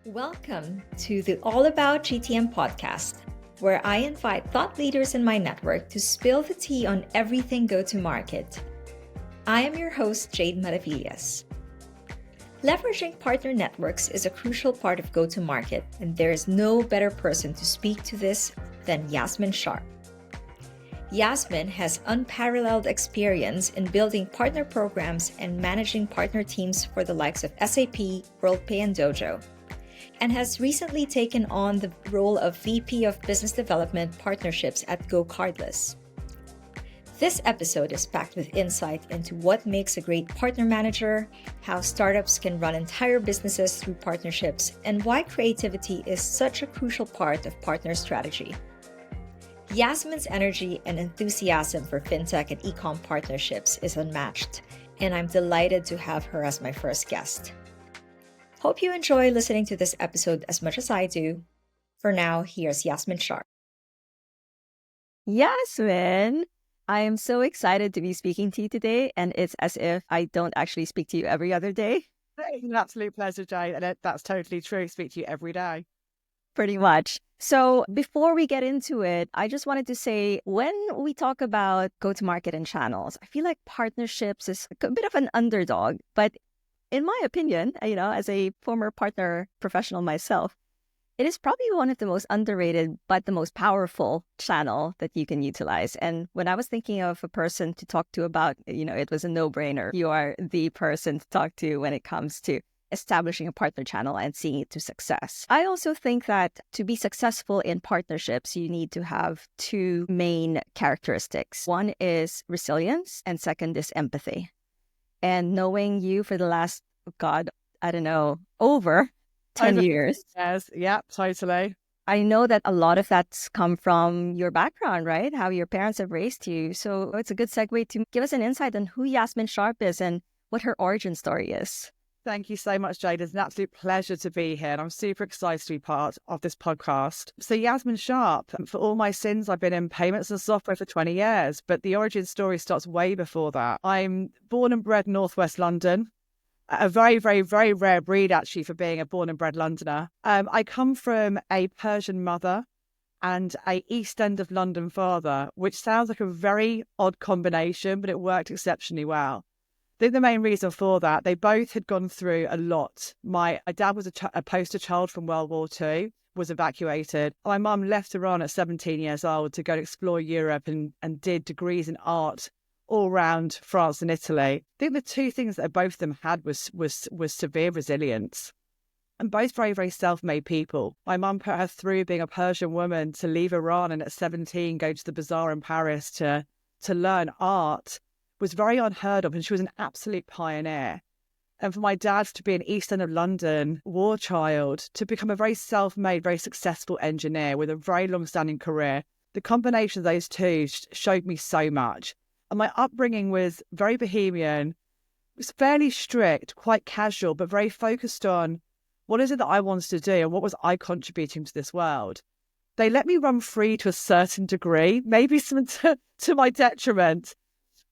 Welcome to the All About GTM podcast, where I invite thought leaders in my network to spill the tea on everything go-to-market. I am your host, Jade Maravillas. Leveraging partner networks is a crucial part of go-to-market, and there is no better person to speak to this than Yasmin Sharp. Yasmin has unparalleled experience in building partner programs and managing partner teams for the likes of SAP, Worldpay, and Dojo, and has recently taken on the role of VP of Business Development Partnerships at GoCardless. This episode is packed with insight into what makes a great partner manager, how startups can run entire businesses through partnerships, and why creativity is such a crucial part of partner strategy. Yasmin's energy and enthusiasm for fintech and e-com partnerships is unmatched, and I'm delighted to have her as my first guest. Hope you enjoy listening to this episode as much as I do. For now, here's Yasmin Sharp. Yasmin, I am so excited to be speaking to you today, and it's as if I don't actually speak to you every other day. It's an absolute pleasure, Jay, and that's totally true. Speak to you every day. Pretty much. So before we get into it, I just wanted to say, when we talk about go-to-market and channels, I feel like partnerships is a bit of an underdog. But in my opinion, as a former partner professional myself, it is probably one of the most underrated, but the most powerful channel that you can utilize. And when I was thinking of a person to talk to about, it was a no-brainer. You are the person to talk to when it comes to establishing a partner channel and seeing it to success. I also think that to be successful in partnerships, you need to have two main characteristics. One is resilience, and second is empathy. And knowing you for the last, over 10 years. Yes, yeah, totally. I know that a lot of that's come from your background, right? How your parents have raised you. So it's a good segue to give us an insight on who Yasmin Sharp is and what her origin story is. Thank you so much, Jade. It's an absolute pleasure to be here, and I'm super excited to be part of this podcast. So Yasmin Sharp, for all my sins, I've been in payments and software for 20 years, but the origin story starts way before that. I'm born and bred Northwest London, a very, very, very rare breed, actually, for being a born and bred Londoner. I come from a Persian mother and a East End of London father, which sounds like a very odd combination, but it worked exceptionally well. I think the main reason for that, they both had gone through a lot. My dad was a poster child from World War II, was evacuated. My mum left Iran at 17 years old to go to explore Europe and did degrees in art all around France and Italy. I think the two things that both of them had was severe resilience. And both very, very self-made people. My mum put her through being a Persian woman to leave Iran and at 17 go to the bazaar in Paris to learn art. Was very unheard of, and she was an absolute pioneer. And for my dad to be an East End of London war child, to become a very self-made, very successful engineer with a very long-standing career, the combination of those two showed me so much. And my upbringing was very bohemian, was fairly strict, quite casual, but very focused on what is it that I wanted to do and what was I contributing to this world. They let me run free to a certain degree, maybe some to my detriment.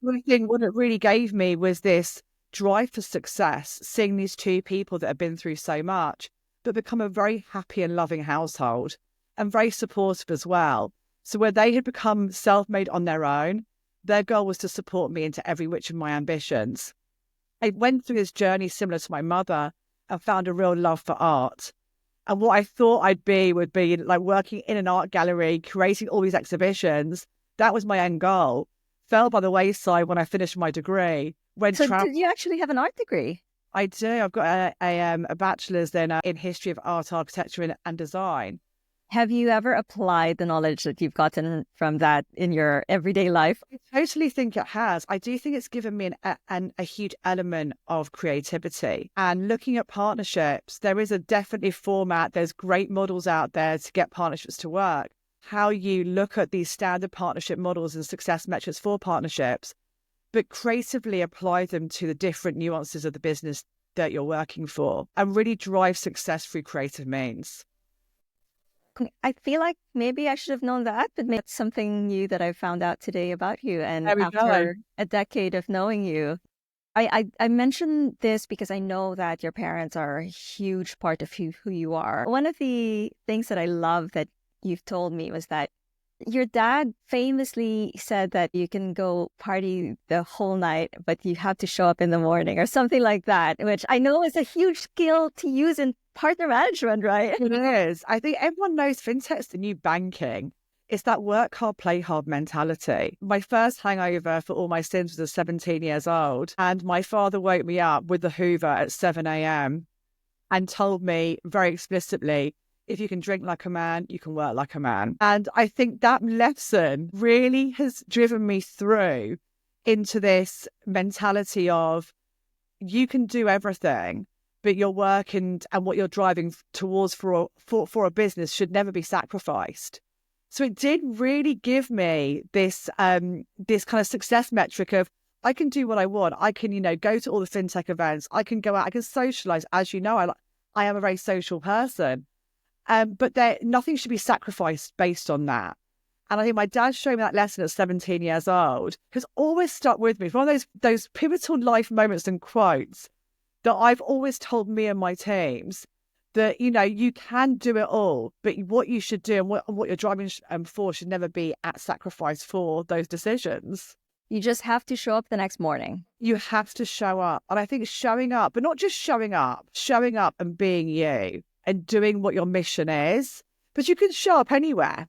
I think what it really gave me was this drive for success, seeing these two people that have been through so much, but become a very happy and loving household and very supportive as well. So where they had become self-made on their own, their goal was to support me into every which of my ambitions. I went through this journey similar to my mother and found a real love for art. And what I thought would be like working in an art gallery, creating all these exhibitions. That was my end goal. Fell by the wayside when I finished my degree. Did you actually have an art degree? I do. I've got a bachelor's in history of art, architecture and design. Have you ever applied the knowledge that you've gotten from that in your everyday life? I totally think it has. I do think it's given me a huge element of creativity. And looking at partnerships, there is a definitely format. There's great models out there to get partnerships to work. How you look at these standard partnership models and success metrics for partnerships, but creatively apply them to the different nuances of the business that you're working for and really drive success through creative means. I feel like maybe I should have known that, but maybe it's something new that I found out today about you. And after a decade of knowing you, I mentioned this because I know that your parents are a huge part of who you are. One of the things that I love that you've told me was that your dad famously said that you can go party the whole night, but you have to show up in the morning or something like that, which I know is a huge skill to use in partner management, right? It is. I think everyone knows fintech's the new banking. It's that work hard, play hard mentality. My first hangover for all my sins was at 17 years old. And my father woke me up with the Hoover at 7 a.m. and told me very explicitly, if you can drink like a man, you can work like a man. And I think that lesson really has driven me through into this mentality of you can do everything, but your work and what you're driving towards for a business should never be sacrificed. So it did really give me this this kind of success metric of I can do what I want. I can, go to all the fintech events. I can go out. I can socialize. As you know, I am a very social person. But nothing should be sacrificed based on that. And I think my dad showed me that lesson at 17 years old has always stuck with me. It's one of those pivotal life moments and quotes that I've always told me and my teams that, you can do it all, but what you should do and what you're driving for should never be at sacrifice for those decisions. You just have to show up the next morning. You have to show up. And I think showing up, but not just showing up and being you and doing what your mission is. But you can show up anywhere.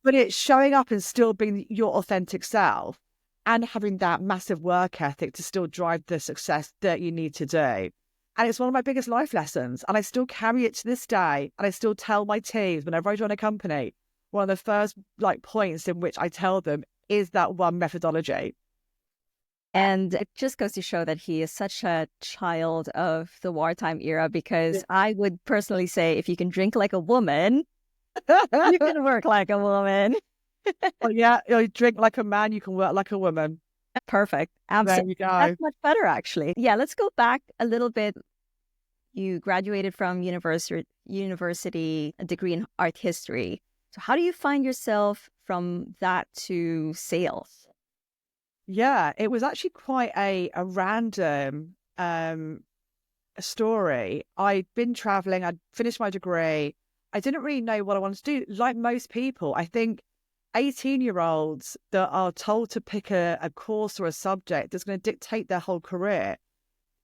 But it's showing up and still being your authentic self and having that massive work ethic to still drive the success that you need to do. And it's one of my biggest life lessons. And I still carry it to this day. And I still tell my teams whenever I join a company, one of the first points in which I tell them is that one methodology. And it just goes to show that he is such a child of the wartime era, because I would personally say if you can drink like a woman, you can work like a woman. Well, yeah, you drink like a man, you can work like a woman. Perfect. Absolutely. There you go. That's much better, actually. Yeah, let's go back a little bit. You graduated from university, a degree in art history. So how do you find yourself from that to sales? Yeah, it was actually quite a random story. I'd been traveling, I'd finished my degree. I didn't really know what I wanted to do. Like most people, I think 18-year-olds that are told to pick a course or a subject that's going to dictate their whole career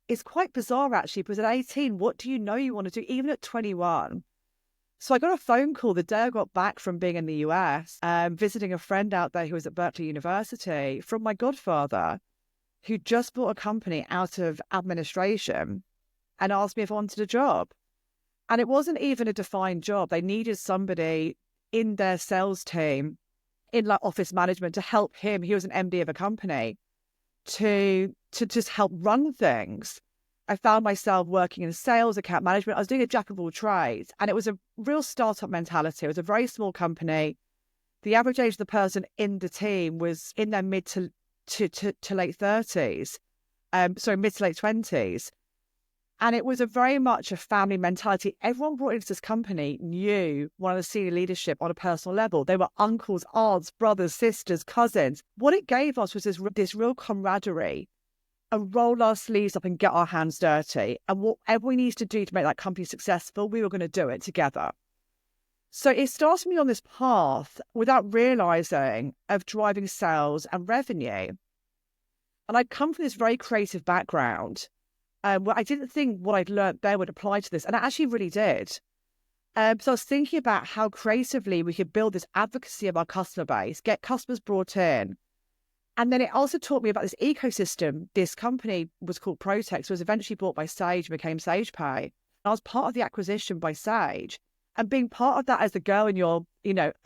is quite bizarre, actually, because at 18, what do you know you want to do, even at 21? So I got a phone call the day I got back from being in the US, visiting a friend out there who was at Berkeley University, from my godfather, who just bought a company out of administration and asked me if I wanted a job. And it wasn't even a defined job. They needed somebody in their sales team, in office management, to help him. He was an MD of a company, to just help run things. I found myself working in sales, account management. I was doing a jack of all trades, and it was a real startup mentality. It was a very small company. The average age of the person in the team was in their mid to late 30s, mid to late 20s. And it was very much a family mentality. Everyone brought into this company knew one of the senior leadership on a personal level. They were uncles, aunts, brothers, sisters, cousins. What it gave us was this real camaraderie, and roll our sleeves up and get our hands dirty. And whatever we needed to do to make that company successful, we were going to do it together. So it started me on this path without realizing of driving sales and revenue. And I'd come from this very creative background where I didn't think what I'd learned there would apply to this. And it actually really did. So I was thinking about how creatively we could build this advocacy of our customer base, get customers brought in. And then it also taught me about this ecosystem. This company was called Protex, was eventually bought by Sage and became SagePay. And I was part of the acquisition by Sage. And being part of that as a girl in your,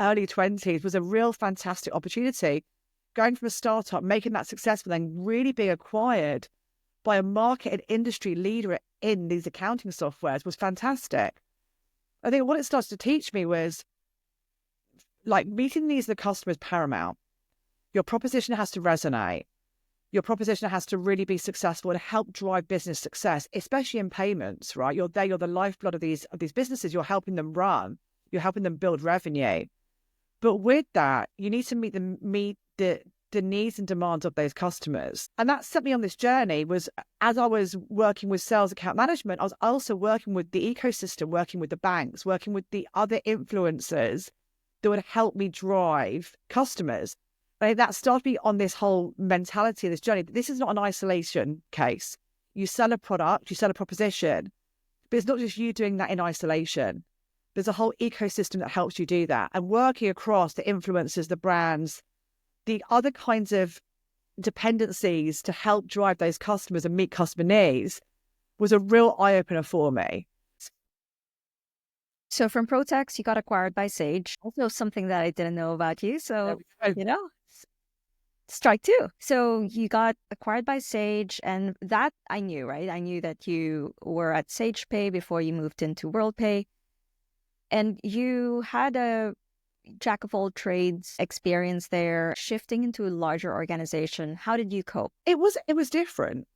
early 20s was a real fantastic opportunity. Going from a startup, making that successful, then really being acquired by a market and industry leader in these accounting softwares was fantastic. I think what it started to teach me was meeting the needs of the customer is paramount. Your proposition has to resonate. Your proposition has to really be successful and help drive business success, especially in payments, right? You're the lifeblood of these businesses. You're helping them run. You're helping them build revenue. But with that, you need to meet the needs and demands of those customers. And that set me on this journey. Was as I was working with sales account management, I was also working with the ecosystem, working with the banks, working with the other influencers that would help me drive customers. And that started me on this whole mentality, this journey. This is not an isolation case. You sell a product, you sell a proposition, but it's not just you doing that in isolation. There's a whole ecosystem that helps you do that. And working across the influencers, the brands, the other kinds of dependencies to help drive those customers and meet customer needs was a real eye-opener for me. So from Protex, you got acquired by Sage. Also something that I didn't know about you. So, strike two. So you got acquired by Sage, and that I knew, right? I knew that you were at SagePay before you moved into Worldpay. And you had a jack of all trades experience there, shifting into a larger organization. How did you cope? It was different,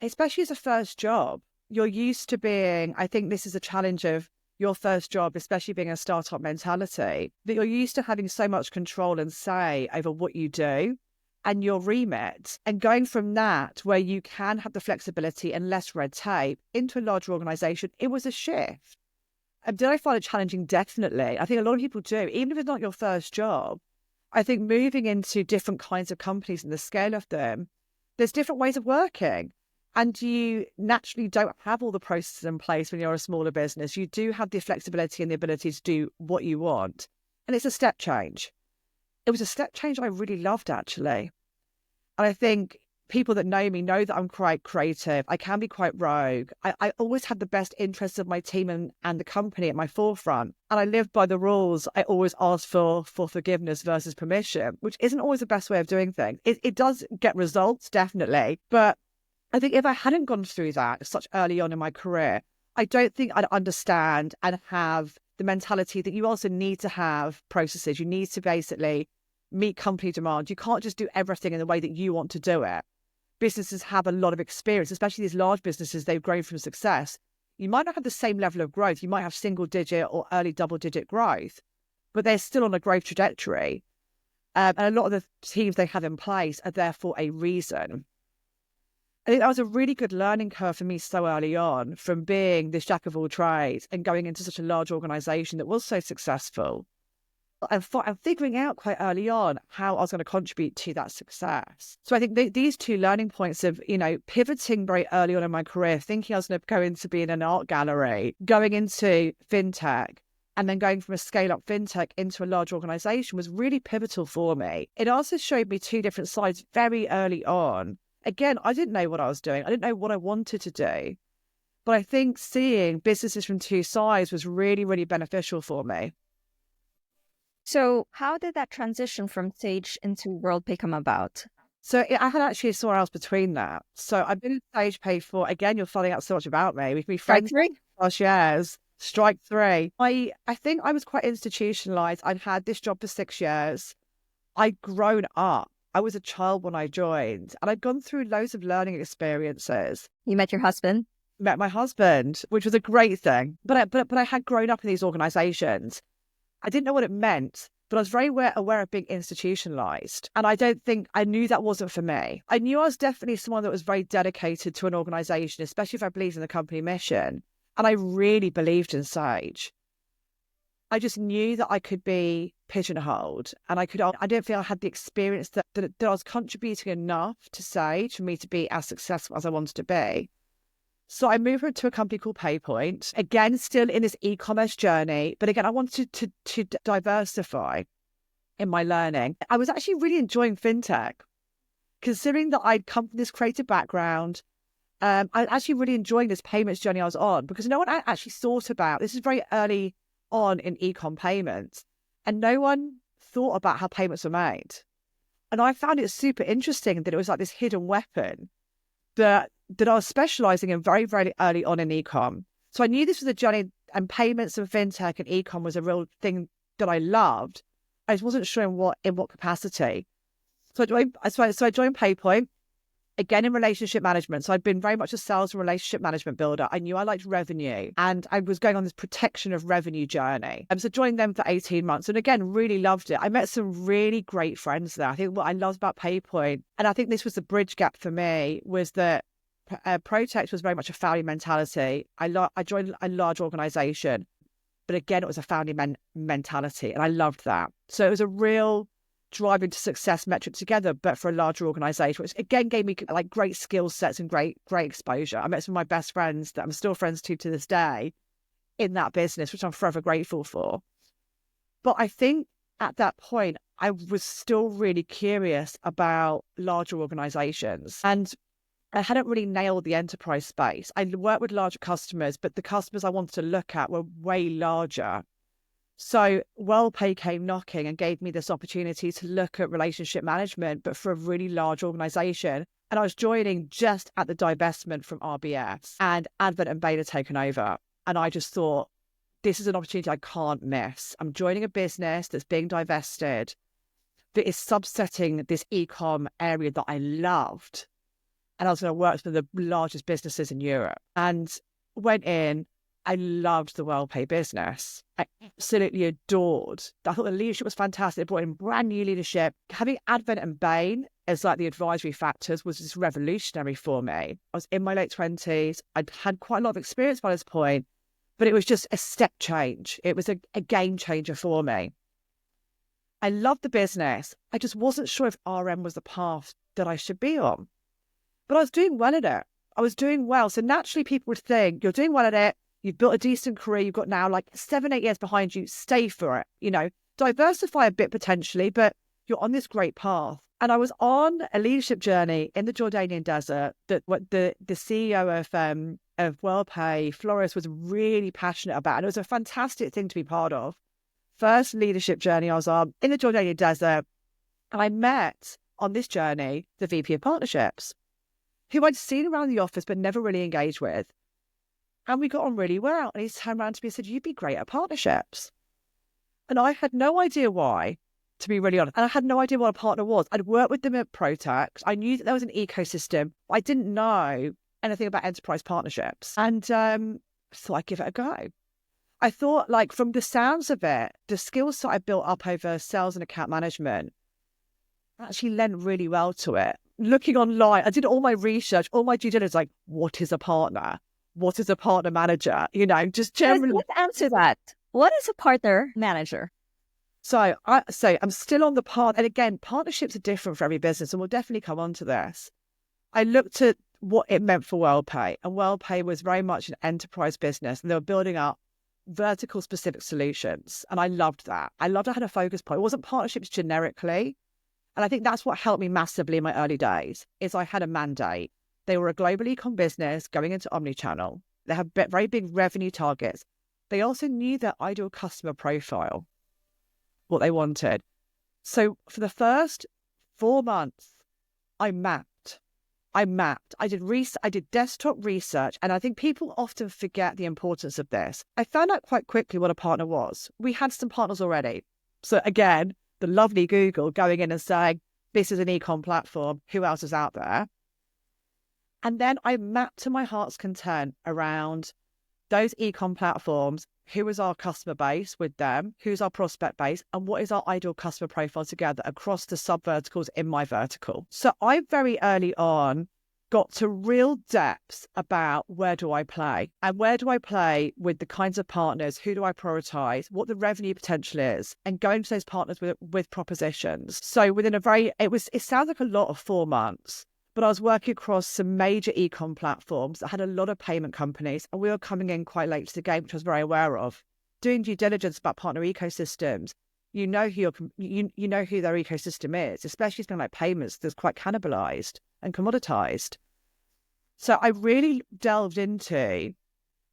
especially as a first job. You're used to being, I think this is a challenge of your first job, especially being a startup mentality, that you're used to having so much control and say over what you do and your remit. And going from that, where you can have the flexibility and less red tape, into a larger organization, it was a shift. And did I find it challenging? Definitely. I think a lot of people do, even if it's not your first job. I think moving into different kinds of companies and the scale of them, there's different ways of working. And you naturally don't have all the processes in place when you're a smaller business. You do have the flexibility and the ability to do what you want. And it's a step change. It was a step change I really loved, actually. And I think people that know me know that I'm quite creative. I can be quite rogue. I always had the best interests of my team and the company at my forefront. And I lived by the rules. I always asked for forgiveness versus permission, which isn't always the best way of doing things. It does get results, definitely. But I think if I hadn't gone through that such early on in my career, I don't think I'd understand and have the mentality that you also need to have processes. You need to basically meet company demand. You can't just do everything in the way that you want to do it. Businesses have a lot of experience, especially these large businesses. They've grown from success. You might not have the same level of growth. You might have single digit or early double digit growth, but they're still on a growth trajectory. And a lot of the teams they have in place are there for a reason. I think that was a really good learning curve for me so early on, from being this jack of all trades and going into such a large organization that was so successful. And figuring out quite early on how I was going to contribute to that success. So I think these two learning points of, pivoting very early on in my career, thinking I was going to go into being an art gallery, going into fintech, and then going from a scale-up fintech into a large organization was really pivotal for me. It also showed me two different sides very early on. Again, I didn't know what I was doing. I didn't know what I wanted to do. But I think seeing businesses from two sides was really, really beneficial for me. So how did that transition from Sage into Worldpay come about? So I had actually somewhere else between that. So I've been at SagePay for, again, you're finding out so much about me. We've been friends for 12 years. Strike three. I think I was quite institutionalized. I'd had this job for 6 years. I'd grown up. I was a child when I joined, and I'd gone through loads of learning experiences. You met your husband? Met my husband, which was a great thing. But I had grown up in these organizations. I didn't know what it meant, but I was very aware of being institutionalized. And I don't think I knew that wasn't for me. I knew I was definitely someone that was very dedicated to an organization, especially if I believed in the company mission. And I really believed in Sage. I just knew that I could be pigeonholed, and I didn't feel I had the experience that I was contributing enough to Sage for me to be as successful as I wanted to be. So I moved to a company called Paypoint, again, still in this e-commerce journey. But again, I wanted to diversify in my learning. I was actually really enjoying fintech, considering that I'd come from this creative background. I actually really enjoying this payments journey I was on, because no one actually thought about, this is very early on in e-com payments, and no one thought about how payments were made. And I found it super interesting that it was like this hidden weapon that I was specializing in very, very early on in e-com. So I knew this was a journey, and payments and fintech and e-com was a real thing that I loved. I just wasn't sure in what capacity. So I joined Paypoint. again, in relationship management. So I'd been very much a sales and relationship management builder. I knew I liked revenue and I was going on this protection of revenue journey. So joined them for 18 months and again, really loved it. I met some really great friends there. I think what I loved about Paypoint, and I think this was the bridge gap for me, was that Protex was very much a family mentality. I joined a large organization, but again, it was a family mentality and I loved that. So it was a real driving to success metric together, but for a larger organization, which again gave me like great skill sets and great exposure. I met some of my best friends that I'm still friends to this day in that business, which I'm forever grateful for. But I think at that point, I was still really curious about larger organizations, and I hadn't really nailed the enterprise space. I worked with larger customers, but the customers I wanted to look at were way larger. So Worldpay came knocking and gave me this opportunity to look at relationship management, but for a really large organization. And I was joining just at the divestment from RBS and Advent and Bain had taken over. And I just thought, this is an opportunity I can't miss. I'm joining a business that's being divested, that is subsetting this e-com area that I loved. And I was going to work for the largest businesses in Europe. And went in. I loved the Worldpay business. I absolutely adored. I thought the leadership was fantastic. They brought in brand new leadership. Having Advent and Bain as like the advisory factors was just revolutionary for me. I was in my late 20s. I'd had quite a lot of experience by this point, but it was just a step change. It was a game changer for me. I loved the business. I just wasn't sure if RM was the path that I should be on. But I was doing well at it. I was doing well. So naturally people would think, you're doing well at it. You've built a decent career. You've got now like 7-8 years behind you. Stay for it, diversify a bit potentially, but you're on this great path. And I was on a leadership journey in the Jordanian desert that what the CEO of Worldpay, Flores, was really passionate about. And it was a fantastic thing to be part of. First leadership journey I was on in the Jordanian desert. And I met on this journey the VP of Partnerships, who I'd seen around the office but never really engaged with. And we got on really well. And he turned around to me and said, you'd be great at partnerships. And I had no idea why, to be really honest. And I had no idea what a partner was. I'd worked with them at Protex. I knew that there was an ecosystem. I didn't know anything about enterprise partnerships. And so I'd give it a go. I thought, like, from the sounds of it, the skills that I built up over sales and account management actually lent really well to it. Looking online, I did all my research, all my due diligence, like, what is a partner? What is a partner manager? Just generally. Let's answer that. What is a partner manager? So I'm still on the part. And again, partnerships are different for every business. And we'll definitely come on to this. I looked at what it meant for Worldpay. And Worldpay was very much an enterprise business. And they were building up vertical specific solutions. And I loved that. I loved I had a focus point. It wasn't partnerships generically. And I think that's what helped me massively in my early days, is I had a mandate. They were a global e-com business going into omnichannel. They have very big revenue targets. They also knew their ideal customer profile, what they wanted. So for the first 4 months, I mapped. I did desktop research, and I think people often forget the importance of this. I found out quite quickly what a partner was. We had some partners already. So again, the lovely Google going in and saying, this is an e-com platform. Who else is out there? And then I mapped to my heart's content around those e-com platforms. Who is our customer base with them? Who's our prospect base? And what is our ideal customer profile together across the sub-verticals in my vertical? So I very early on got to real depths about where do I play? And where do I play with the kinds of partners? Who do I prioritize? What the revenue potential is? And going to those partners with propositions. So within it sounds like a lot of 4 months. But I was working across some major e-com platforms that had a lot of payment companies, and we were coming in quite late to the game, which I was very aware of. Doing due diligence about partner ecosystems, you know who their ecosystem is, especially something like payments that's quite cannibalized and commoditized. So I really delved into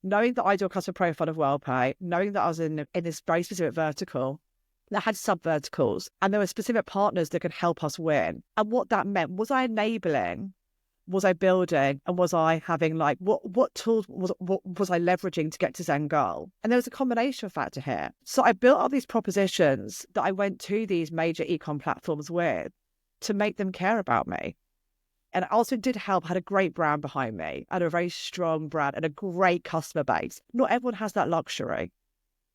knowing the ideal customer profile of Worldpay, knowing that I was in this very specific vertical that had sub-verticals, and there were specific partners that could help us win. And what that meant, was I enabling, was I building, and was I having what tools was I leveraging to get to Zen goal? And there was a combination factor here. So I built up these propositions that I went to these major e-com platforms with to make them care about me. And also it did help. I had a great brand behind me. I had a very strong brand and a great customer base. Not everyone has that luxury.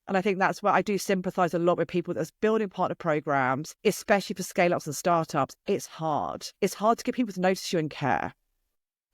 And I think that's where I do sympathize a lot with people that's building partner programs, especially for scale-ups and startups. It's hard. It's hard to get people to notice you and care.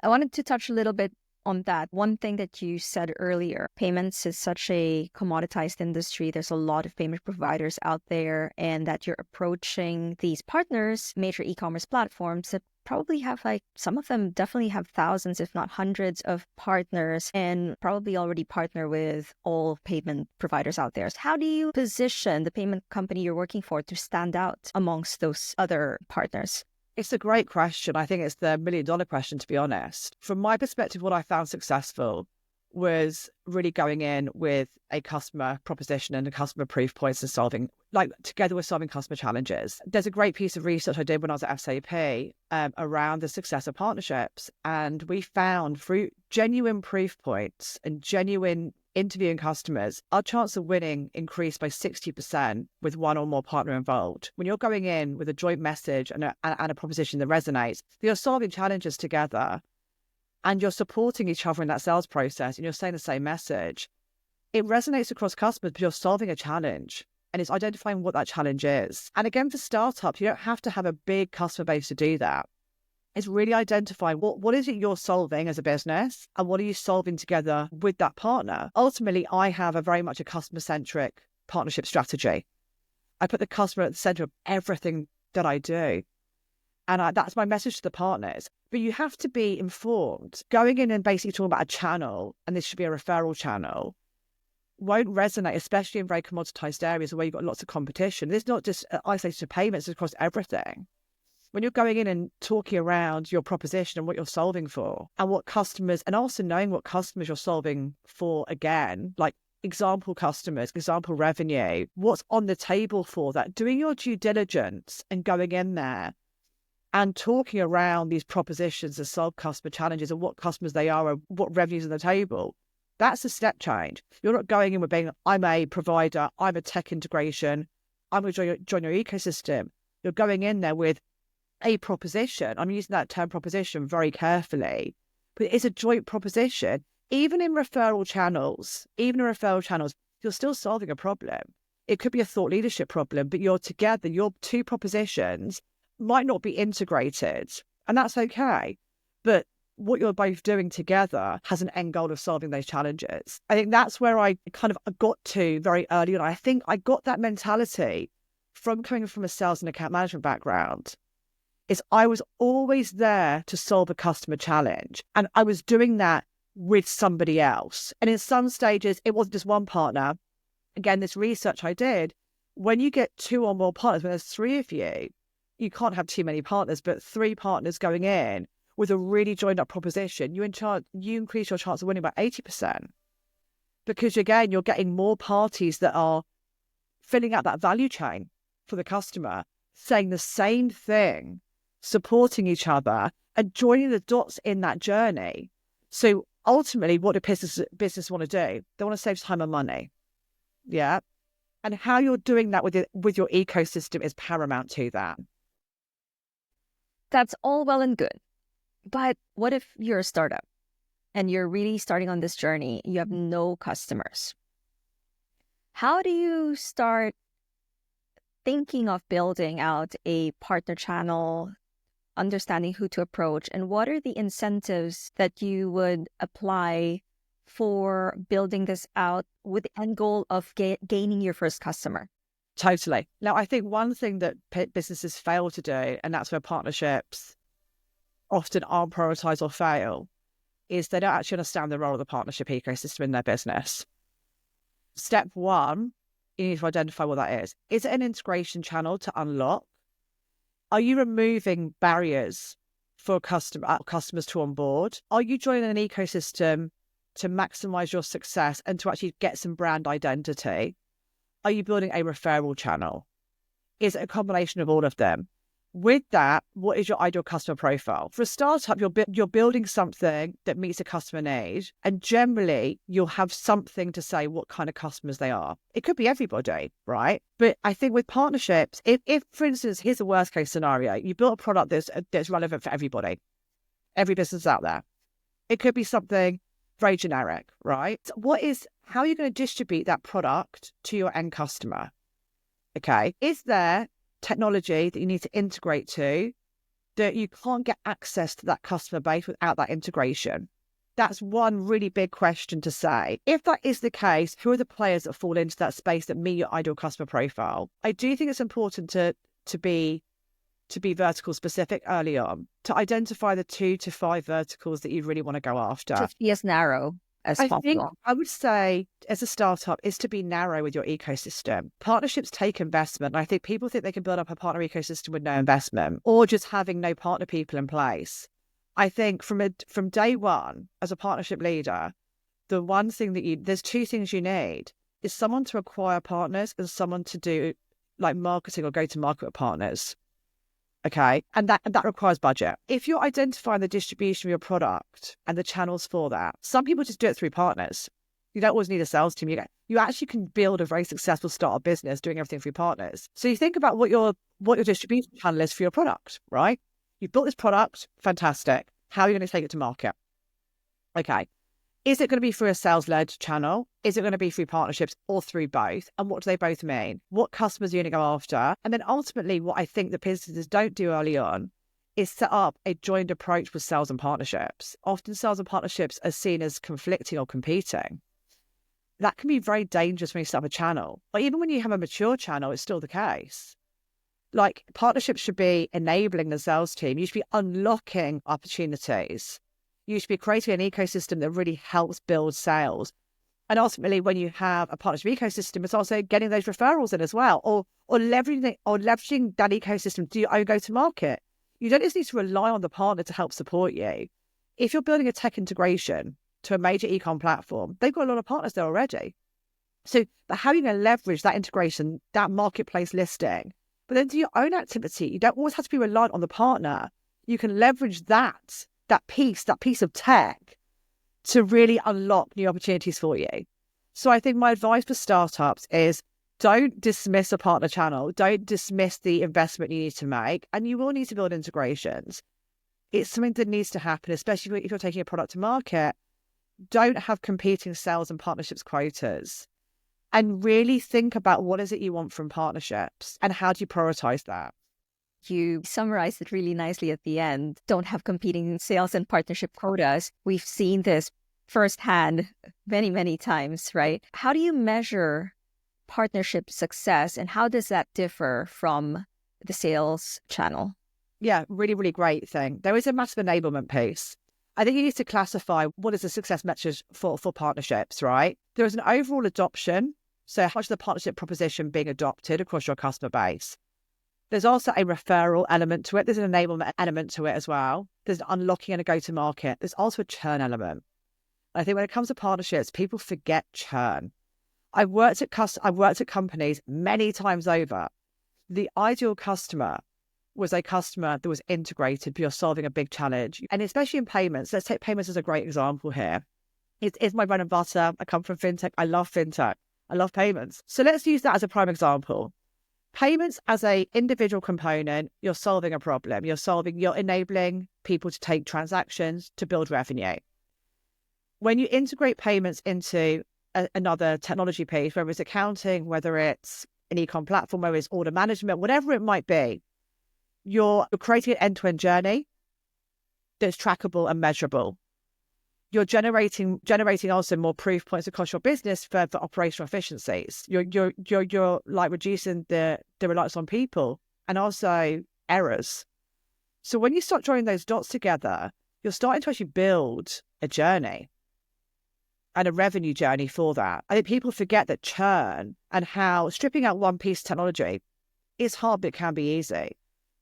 I wanted to touch a little bit on that. One thing that you said earlier, payments is such a commoditized industry. There's a lot of payment providers out there, and that you're approaching these partners, major e-commerce platforms that probably have some of them definitely have thousands, if not hundreds of partners, and probably already partner with all payment providers out there. So how do you position the payment company you're working for to stand out amongst those other partners? It's a great question. I think it's the $1 million question, to be honest. From my perspective, what I found successful was really going in with a customer proposition and a customer proof points and together we're solving customer challenges. There's a great piece of research I did when I was at SAP around the success of partnerships. And we found through genuine proof points and genuine interviewing customers, our chance of winning increased by 60% with one or more partner involved. When you're going in with a joint message and a proposition that resonates, you're solving challenges together and you're supporting each other in that sales process and you're saying the same message, it resonates across customers because you're solving a challenge and it's identifying what that challenge is. And again, for startups, you don't have to have a big customer base to do that. It's really identifying what is it you're solving as a business and what are you solving together with that partner. Ultimately, I have a very much a customer-centric partnership strategy. I put the customer at the center of everything that I do. And that's my message to the partners. But you have to be informed. Going in and basically talking about a channel, and this should be a referral channel, won't resonate, especially in very commoditized areas where you've got lots of competition. It's not just isolated to payments, it's across everything. When you're going in and talking around your proposition and what you're solving for and what customers, and also knowing what customers you're solving for again, like example customers, example revenue, what's on the table for that, doing your due diligence and going in there and talking around these propositions to solve customer challenges and what customers they are and what revenues on the table, that's a step change. You're not going in with being, I'm a provider, I'm a tech integration, I'm going to join your ecosystem. You're going in there with a proposition. I'm using that term proposition very carefully, but it's a joint proposition. Even in referral channels, you're still solving a problem. It could be a thought leadership problem, but you're together, your two propositions might not be integrated, and that's okay. But what you're both doing together has an end goal of solving those challenges. I think that's where I got to very early on. I think I got that mentality from coming from a sales and account management background. Is I was always there to solve a customer challenge. And I was doing that with somebody else. And in some stages, it wasn't just one partner. Again, this research I did, when you get two or more partners, when there's three of you, you can't have too many partners, but three partners going in with a really joined up proposition, you increase your chance of winning by 80%. Because again, you're getting more parties that are filling out that value chain for the customer, saying the same thing, supporting each other and joining the dots in that journey. So ultimately, what do business want to do? They want to save time and money. Yeah. And how you're doing that with your ecosystem is paramount to that. That's all well and good. But what if you're a startup and you're really starting on this journey? You have no customers. How do you start thinking of building out a partner channel, understanding who to approach, and what are the incentives that you would apply for building this out with the end goal of gaining your first customer? Totally. Now, I think one thing that businesses fail to do, and that's where partnerships often aren't prioritized or fail, is they don't actually understand the role of the partnership ecosystem in their business. Step one, you need to identify what that is. Is it an integration channel to unlock? Are you removing barriers for customers to onboard? Are you joining an ecosystem to maximize your success and to actually get some brand identity? Are you building a referral channel? Is it a combination of all of them? With that, what is your ideal customer profile? For a startup, you're building something that meets a customer need, and generally you'll have something to say what kind of customers they are. It could be everybody, right? But I think with partnerships, if for instance, here's a worst case scenario, you built a product that's relevant for everybody. Every business out there. It could be something very generic, right? How are you going to distribute that product to your end customer? Okay. Is there technology that you need to integrate to that you can't get access to that customer base without that integration? That's one really big question to say. If that is the case, who are the players that fall into that space that meet your ideal customer profile? I do think it's important to be vertical specific early on, to identify the 2 to 5 verticals that you really want to go after. To be as narrow as I possible. think I would say, as a startup, is to be narrow with your ecosystem. Partnerships take investment. I think people think they can build up a partner ecosystem with no investment or just having no partner people in place. I think from day one, as a partnership leader, the one thing there's 2 things you need is someone to acquire partners and someone to do like marketing or go to market with partners. Okay. And that requires budget. If you're identifying the distribution of your product and the channels for that, some people just do it through partners. You don't always need a sales team. You actually can build a very successful startup business doing everything through partners. So you think about what your distribution channel is for your product, right? You've built this product, fantastic. How are you going to take it to market? Okay. Is it going to be through a sales-led channel? Is it going to be through partnerships or through both? And what do they both mean? What customers are you going to go after? And then ultimately, what I think the businesses don't do early on is set up a joined approach with sales and partnerships. Often sales and partnerships are seen as conflicting or competing. That can be very dangerous when you set up a channel. But even when you have a mature channel, it's still the case. Like, partnerships should be enabling the sales team. You should be unlocking opportunities. You should be creating an ecosystem that really helps build sales. And ultimately, when you have a partnership ecosystem, it's also getting those referrals in as well, or leveraging that ecosystem to do your own go-to-market. You don't just need to rely on the partner to help support you. If you're building a tech integration to a major e-com platform, they've got a lot of partners there already. But how are you going to leverage that integration, that marketplace listing, but then do your own activity? You don't always have to be reliant on the partner. You can leverage that piece of tech to really unlock new opportunities for you. So I think my advice for startups is don't dismiss a partner channel. Don't dismiss the investment you need to make. And you will need to build integrations. It's something that needs to happen, especially if you're taking a product to market. Don't have competing sales and partnerships quotas. And really think about what is it you want from partnerships and how do you prioritize that? You summarized it really nicely at the end. Don't have competing sales and partnership quotas. We've seen this firsthand many, many times, right? How do you measure partnership success and how does that differ from the sales channel? Yeah, really, really great thing. There is a massive enablement piece. I think you need to classify what is the success metrics for partnerships, right? There is an overall adoption. So how much of the partnership proposition being adopted across your customer base? There's also a referral element to it. There's an enablement element to it as well. There's an unlocking and a go-to-market. There's also a churn element. I think when it comes to partnerships, people forget churn. I've worked at companies many times over. The ideal customer was a customer that was integrated, but you're solving a big challenge. And especially in payments, let's take payments as a great example here. It's my bread and butter. I come from fintech. I love fintech. I love payments. So let's use that as a prime example. Payments as an individual component, you're solving a problem. You're enabling people to take transactions to build revenue. When you integrate payments into another technology piece, whether it's accounting, whether it's an e-com platform, whether it's order management, whatever it might be, you're creating an end-to-end journey that's trackable and measurable. You're generating also more proof points across your business for operational efficiencies. You're like reducing the reliance on people and also errors. So when you start joining those dots together, you're starting to actually build a journey and a revenue journey for that. I think people forget that churn and how stripping out one piece of technology is hard, but it can be easy.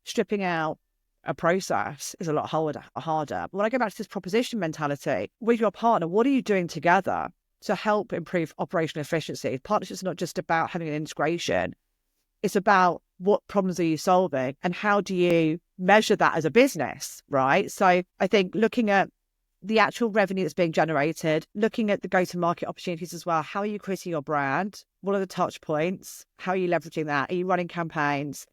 Stripping out a process is a lot harder. But when I go back to this proposition mentality, with your partner, what are you doing together to help improve operational efficiency? Partnerships are not just about having an integration. It's about what problems are you solving and how do you measure that as a business, right? So I think looking at the actual revenue that's being generated, looking at the go-to-market opportunities as well. How are you creating your brand? What are the touch points? How are you leveraging that? Are you running campaigns?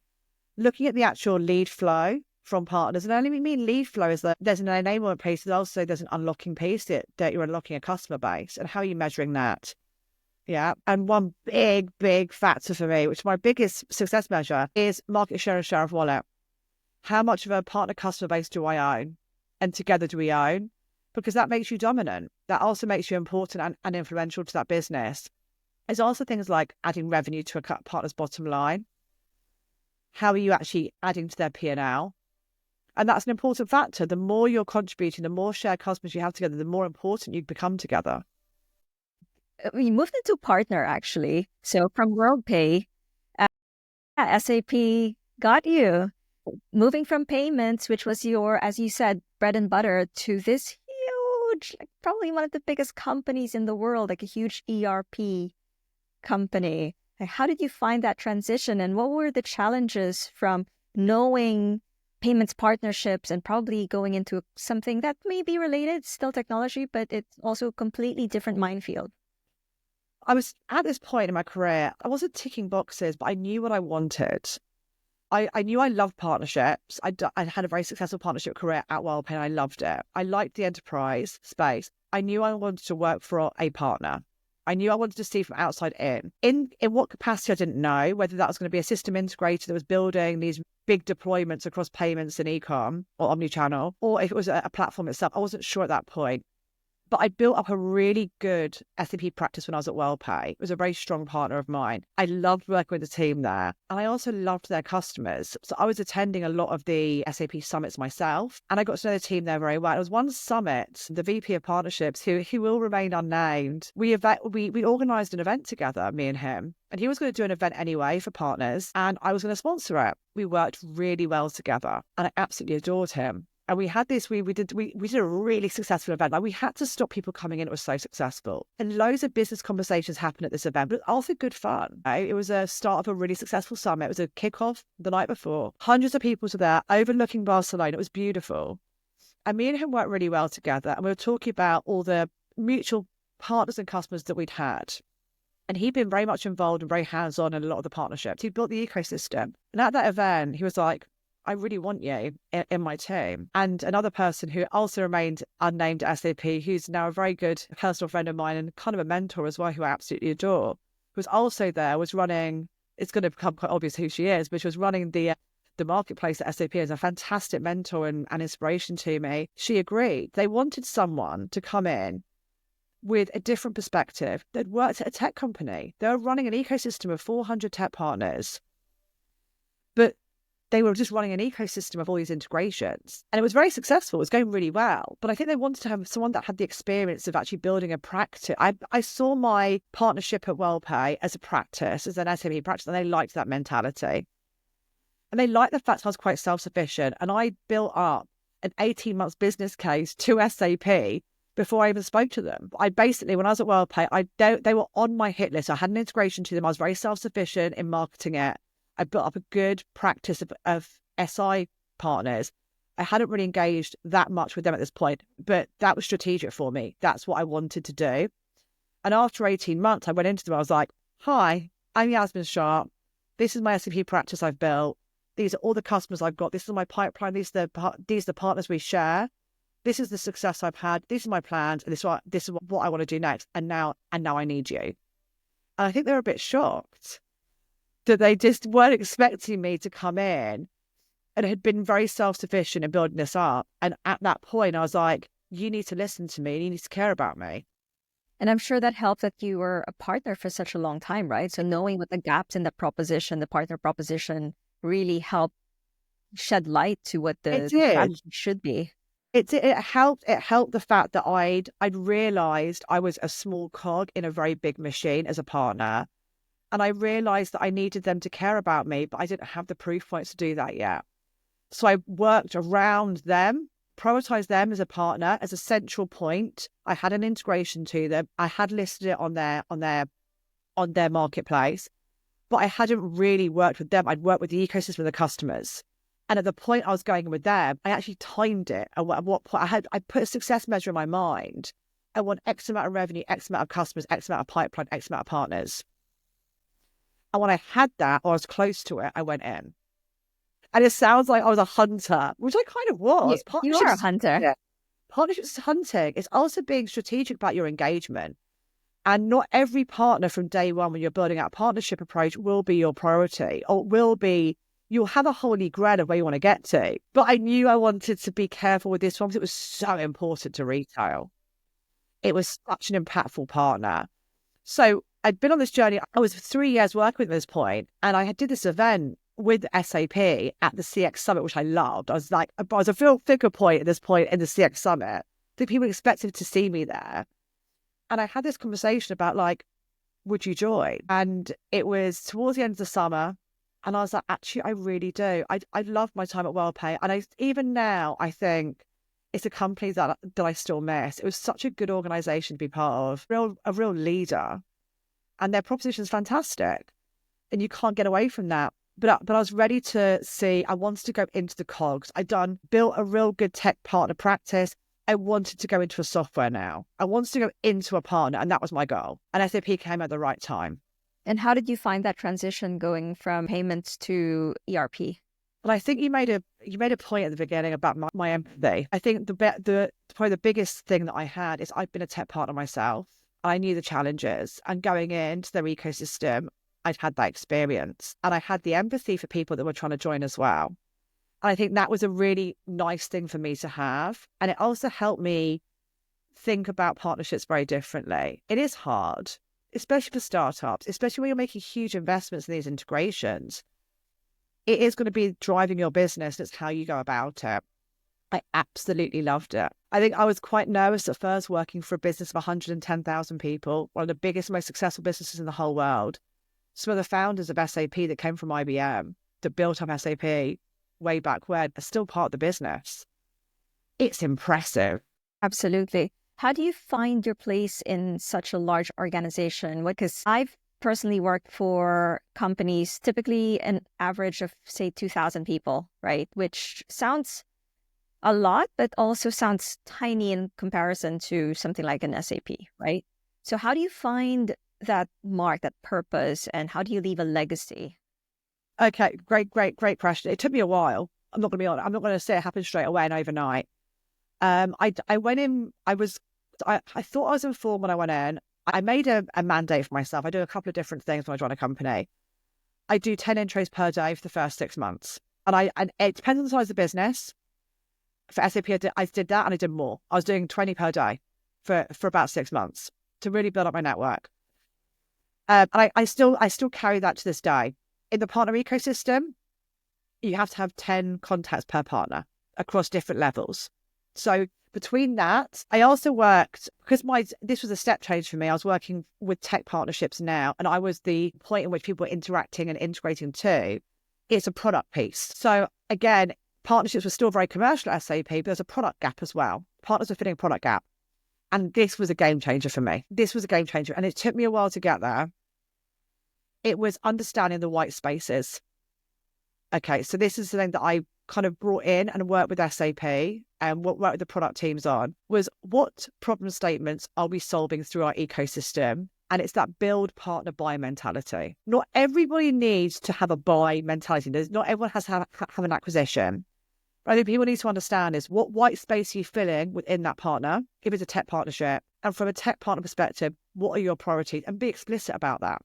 Looking at the actual lead flow from partners. And I only mean lead flow is that there's an enablement piece, but also there's an unlocking piece that you're unlocking a customer base. And how are you measuring that? Yeah. And one big factor for me, which is my biggest success measure, is market share and share of wallet. How much of a partner customer base do I own? And together do we own? Because that makes you dominant. That also makes you important and influential to that business. There's also things like adding revenue to a partner's bottom line. How are you actually adding to their P&L? And that's an important factor. The more you're contributing, the more shared customers you have together, the more important you become together. We moved into partner, actually. So from Worldpay, SAP got you. Moving from payments, which was your, as you said, bread and butter, to this huge, like probably one of the biggest companies in the world, like a huge ERP company. Like, how did you find that transition, and what were the challenges from knowing payments partnerships and probably going into something that may be related, still technology, but it's also a completely different minefield? I was at this point in my career, I wasn't ticking boxes, but I knew what I wanted. I knew I loved partnerships. I had a very successful partnership career at Worldpay and I loved it. I liked the enterprise space. I knew I wanted to work for a partner. I knew I wanted to see from outside in. In what capacity, I didn't know, whether that was going to be a system integrator that was building these big deployments across payments and e-com or omnichannel, or if it was a platform itself. I wasn't sure at that point. But I built up a really good SAP practice when I was at Worldpay. It was a very strong partner of mine. I loved working with the team there. And I also loved their customers. So I was attending a lot of the SAP summits myself. And I got to know the team there very well. It was one summit, the VP of Partnerships, who will remain unnamed. We organised an event together, me and him. And he was going to do an event anyway for partners. And I was going to sponsor it. We worked really well together. And I absolutely adored him. And we had this, we did a really successful event. Like, we had to stop people coming in. It was so successful. And loads of business conversations happened at this event, but also good fun. Right? It was a start of a really successful summit. It was a kickoff the night before. Hundreds of people were there overlooking Barcelona. It was beautiful. And me and him worked really well together. And we were talking about all the mutual partners and customers that we'd had. And he'd been very much involved and very hands-on in a lot of the partnerships. He built the ecosystem. And at that event, he was like, I really want you in my team. And another person who also remained unnamed at SAP, who's now a very good personal friend of mine and kind of a mentor as well, who I absolutely adore, who was also there, was running, it's going to become quite obvious who she is, but she was running the marketplace at SAP as a fantastic mentor and inspiration to me. She agreed. They wanted someone to come in with a different perspective. They'd worked at a tech company. They were running an ecosystem of 400 tech partners. But they were just running an ecosystem of all these integrations. And it was very successful. It was going really well. But I think they wanted to have someone that had the experience of actually building a practice. I saw my partnership at Worldpay as a practice, as an SAP practice, and they liked that mentality. And they liked the fact I was quite self-sufficient. And I built up an 18-month business case to SAP before I even spoke to them. I basically, when I was at Worldpay, they were on my hit list. I had an integration to them. I was very self-sufficient in marketing it. I built up a good practice of SI partners. I hadn't really engaged that much with them at this point, but that was strategic for me. That's what I wanted to do. And after 18 months, I went into them. I was like, hi, I'm Yasmin Sharp. This is my SAP practice I've built. These are all the customers I've got. This is my pipeline. These are the partners we share. This is the success I've had. These are my plans. And this is what I want to do next. And now I need you. And I think they were a bit shocked that they just weren't expecting me to come in, and had been very self-sufficient in building this up. And at that point, I was like, you need to listen to me and you need to care about me. And I'm sure that helped that you were a partner for such a long time, right? So knowing what the gaps in the proposition, the partner proposition, really helped shed light to what the strategy should be. It helped the fact that I'd realized I was a small cog in a very big machine as a partner. And I realized that I needed them to care about me, but I didn't have the proof points to do that yet. So I worked around them, prioritized them as a partner, as a central point. I had an integration to them. I had listed it on their marketplace, but I hadn't really worked with them. I'd worked with the ecosystem of the customers. And at the point I was going with them, I actually timed it. At what point I put a success measure in my mind. I want X amount of revenue, X amount of customers, X amount of pipeline, X amount of partners. And when I had that, or I was close to it, I went in. And it sounds like I was a hunter, which I kind of was. You are a hunter. Yeah. Partnerships is hunting. It's also being strategic about your engagement. And not every partner from day one when you're building out a partnership approach will be your priority, or you'll have a holy grail of where you want to get to. But I knew I wanted to be careful with this one because it was so important to retail. It was such an impactful partner. So I'd been on this journey. I was 3 years working with them at this point, and I did this event with SAP at the CX Summit, which I loved. I was a real figure point at this point in the CX Summit. The people expected to see me there. And I had this conversation about like, would you join? And it was towards the end of the summer. And I was like, actually, I really do. I loved my time at Worldpay. And even now, I think it's a company that I still miss. It was such a good organization to be part of, a real leader. And their proposition is fantastic. And you can't get away from that. But I was ready to see, I wanted to go into the cogs. Built a real good tech partner practice. I wanted to go into a software now. I wanted to go into a partner, and that was my goal. And SAP came at the right time. And how did you find that transition going from payments to ERP? Well, I think you made a point at the beginning about my empathy. I think probably the biggest thing that I had is I've been a tech partner myself. I knew the challenges, and going into their ecosystem, I'd had that experience, and I had the empathy for people that were trying to join as well. And I think that was a really nice thing for me to have. And it also helped me think about partnerships very differently. It is hard, especially for startups, especially when you're making huge investments in these integrations. It is going to be driving your business. It's how you go about it. I absolutely loved it. I think I was quite nervous at first working for a business of 110,000 people, one of the biggest, most successful businesses in the whole world. Some of the founders of SAP that came from IBM, that built up SAP way back when, are still part of the business. It's impressive. Absolutely. How do you find your place in such a large organization? Because I've personally worked for companies, typically an average of, say, 2,000 people, right? Which sounds a lot, but also sounds tiny in comparison to something like an SAP, right? So how do you find that mark, that purpose, and how do you leave a legacy? Okay, great question. It took me a while. I'm not going to be honest. I'm not going to say it happened straight away and overnight. I went in. I thought I was informed when I went in. I made a mandate for myself. I do a couple of different things when I join a company. I do 10 intros per day for the first 6 months, and it depends on the size of the business. For SAP, I did that, and I did more. I was doing 20 per day for about 6 months to really build up my network. And I still carry that to this day. In the partner ecosystem, you have to have 10 contacts per partner across different levels. So between that, I also worked, because this was a step change for me. I was working with tech partnerships now, and I was the point in which people were interacting and integrating too. It's a product piece. So again, partnerships were still very commercial at SAP, but there's a product gap as well. Partners are filling a product gap. And this was a game changer for me. This was a game changer. And it took me a while to get there. It was understanding the white spaces. Okay, so this is the thing that I kind of brought in and worked with SAP and worked with the product teams on, was what problem statements are we solving through our ecosystem? And it's that build, partner, buy mentality. Not everybody needs to have a buy mentality. Not everyone has to have an acquisition. But I think people need to understand is what white space are you filling within that partner, if it's a tech partnership. And from a tech partner perspective, what are your priorities? And be explicit about that.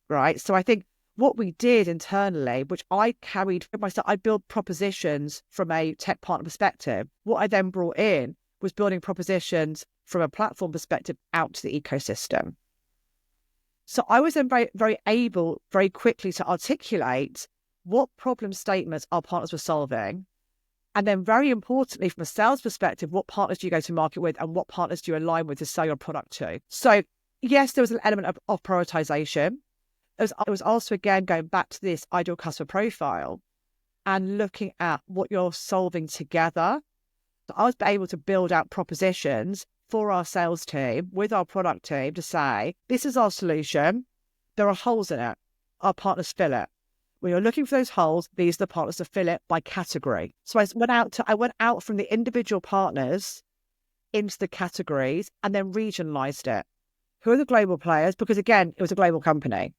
Right. So I think what we did internally, which I carried for myself, I built propositions from a tech partner perspective. What I then brought in was building propositions from a platform perspective out to the ecosystem. So I was then very able very quickly to articulate what problem statements our partners were solving. And then very importantly, from a sales perspective, what partners do you go to market with and what partners do you align with to sell your product to? So yes, there was an element of prioritization. It was also, again, going back to this ideal customer profile and looking at what you're solving together. So I was able to build out propositions for our sales team with our product team to say, this is our solution. There are holes in it. Our partners fill it. When you're looking for those holes, these are the partners to fill it by category. So I went out from the individual partners into the categories and then regionalized it. Who are the global players? Because again, it was a global company.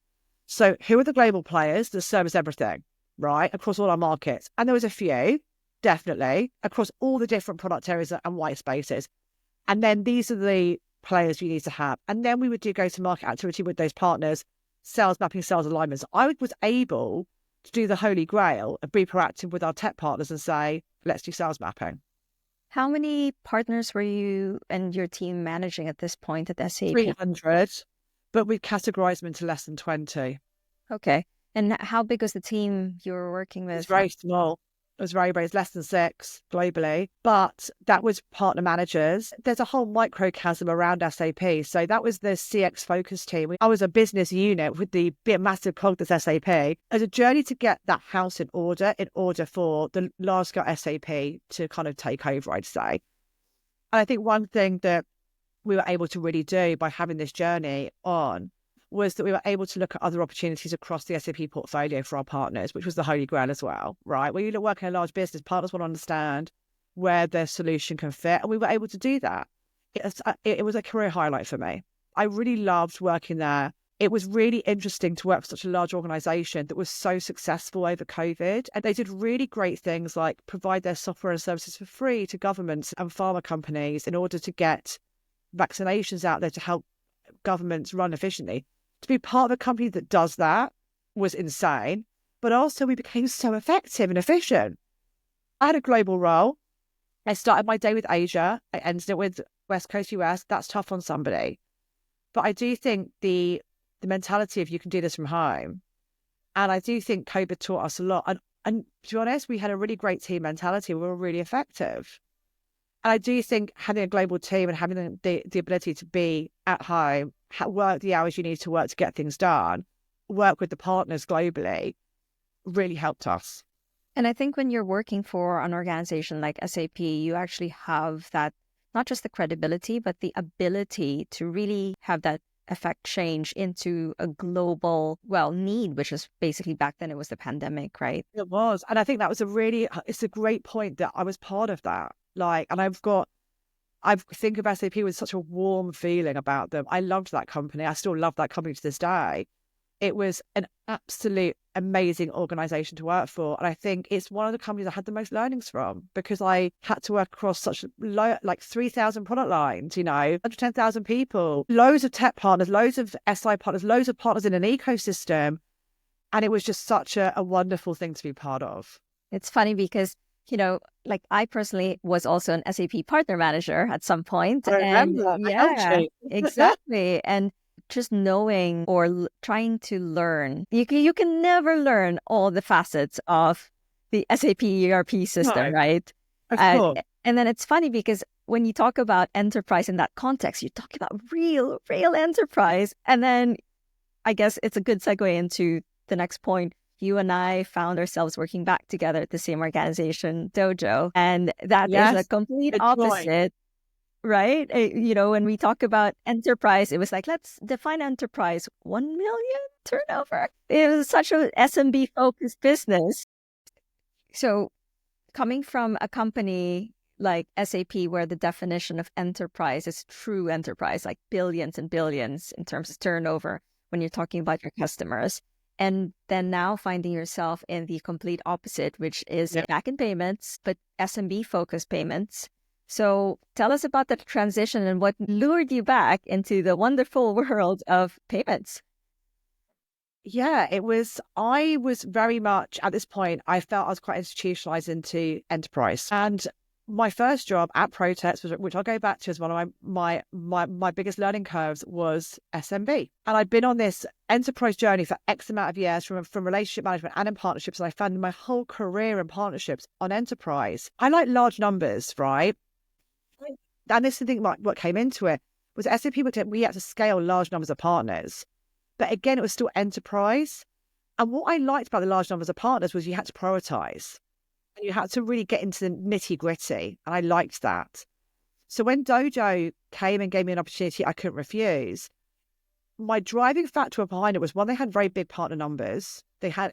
So who are the global players that service everything? right, across all our markets. And there was a few, definitely, across all the different product areas and white spaces. And then these are the players you need to have. And then we would do go-to-market activity with those partners, sales mapping, sales alignments. I was able to do the holy grail and be proactive with our tech partners and say, let's do sales mapping. How many partners were you and your team managing at this point at SAP? 300, but we categorized them into less than 20. Okay. And how big was the team you were working with? It's very small. It was very, it's less than 6 globally, but that was partner managers. There's a whole microcosm around SAP. So that was the CX focus team. I was a business unit with the massive cog that's SAP. As a journey to get that house in order for the large scale SAP to kind of take over, I'd say. And I think one thing that we were able to really do by having this journey on was that we were able to look at other opportunities across the SAP portfolio for our partners, which was the holy grail as well, right? When you work in a large business, partners want to understand where their solution can fit. And we were able to do that. It was a career highlight for me. I really loved working there. It was really interesting to work for such a large organization that was so successful over COVID. And they did really great things like provide their software and services for free to governments and pharma companies in order to get vaccinations out there to help governments run efficiently. To be part of a company that does that was insane, but also we became so effective and efficient. I had a global role. I started my day with Asia. I ended it with West Coast US. That's tough on somebody. But I do think the mentality of you can do this from home. And I do think COVID taught us a lot. And to be honest, we had a really great team mentality. We were really effective. And I do think having a global team and having the ability to be at home, work the hours you need to work to get things done, work with the partners globally, really helped us. And I think when you're working for an organization like SAP, you actually have that, not just the credibility, but the ability to really have that effect change into a global, need, which is basically back then it was the pandemic, right? It was. And I think that was it's a great point that I was part of that. And I think of SAP with such a warm feeling about them. I loved that company. I still love that company to this day. It was an absolute amazing organization to work for. And I think it's one of the companies I had the most learnings from because I had to work across such 3,000 product lines, 110,000 people, loads of tech partners, loads of SI partners, loads of partners in an ecosystem. And it was just such a wonderful thing to be part of. It's funny because I personally was also an SAP partner manager at some point. I remember. Yeah, exactly. And just knowing or trying to learn, you can never learn all the facets of the SAP ERP system, right? Of course. And then it's funny because when you talk about enterprise in that context, you talk about real enterprise. And then I guess it's a good segue into the next point. You and I found ourselves working back together at the same organization, Dojo. And that is a complete opposite, right? When we talk about enterprise, it was like, let's define enterprise, 1 million turnover. It was such a SMB focused business. So coming from a company like SAP, where the definition of enterprise is true enterprise, like billions and billions in terms of turnover, when you're talking about your customers. And then now finding yourself in the complete opposite, which is back in payments, but SMB focused payments. So tell us about that transition and what lured you back into the wonderful world of payments. Yeah, I was very much at this point, I felt I was quite institutionalized into enterprise. And my first job at Protex, which I'll go back to as one of my biggest learning curves, was SMB. And I'd been on this enterprise journey for X amount of years from relationship management and in partnerships. And I found my whole career in partnerships on enterprise. I like large numbers, right? And this is the thing, what came into it was SAP, we had to scale large numbers of partners. But again, it was still enterprise. And what I liked about the large numbers of partners was you had to prioritize. And you had to really get into the nitty gritty. And I liked that. So when Dojo came and gave me an opportunity I couldn't refuse, my driving factor behind it was, one, they had very big partner numbers. They had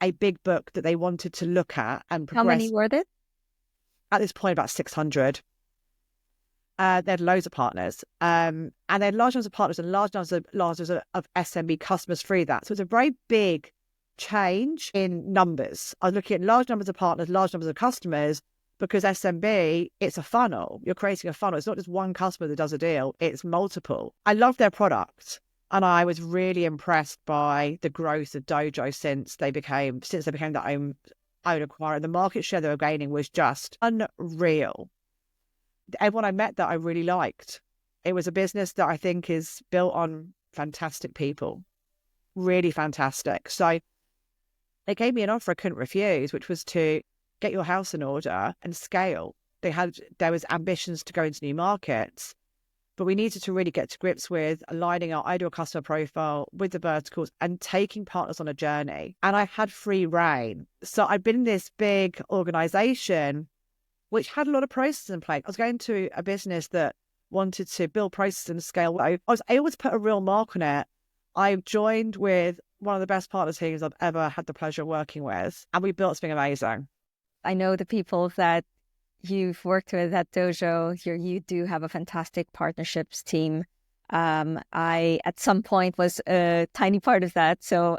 a big book that they wanted to look at and progress. How many were there? At this point, about 600. They had loads of partners. And they had large numbers of partners and large numbers of SMB customers through that. So it's a very big change in numbers. I was looking at large numbers of partners, large numbers of customers, because SMB, it's a funnel. You're creating a funnel. It's not just one customer that does a deal, it's multiple. I love their product. And I was really impressed by the growth of Dojo since they became their own acquirer. The market share they were gaining was just unreal. Everyone I met that I really liked. It was a business that I think is built on fantastic people. Really fantastic. So they gave me an offer I couldn't refuse, which was to get your house in order and scale. There was ambitions to go into new markets, but we needed to really get to grips with aligning our ideal customer profile with the verticals and taking partners on a journey. And I had free reign. So I'd been in this big organization which had a lot of processes in place. I was going to a business that wanted to build processes and scale. I was able to put a real mark on it. I joined with one of the best partner teams I've ever had the pleasure of working with, and we built something amazing. I know the people that you've worked with at Dojo. You do have a fantastic partnerships team. I, at some point, was a tiny part of that. So,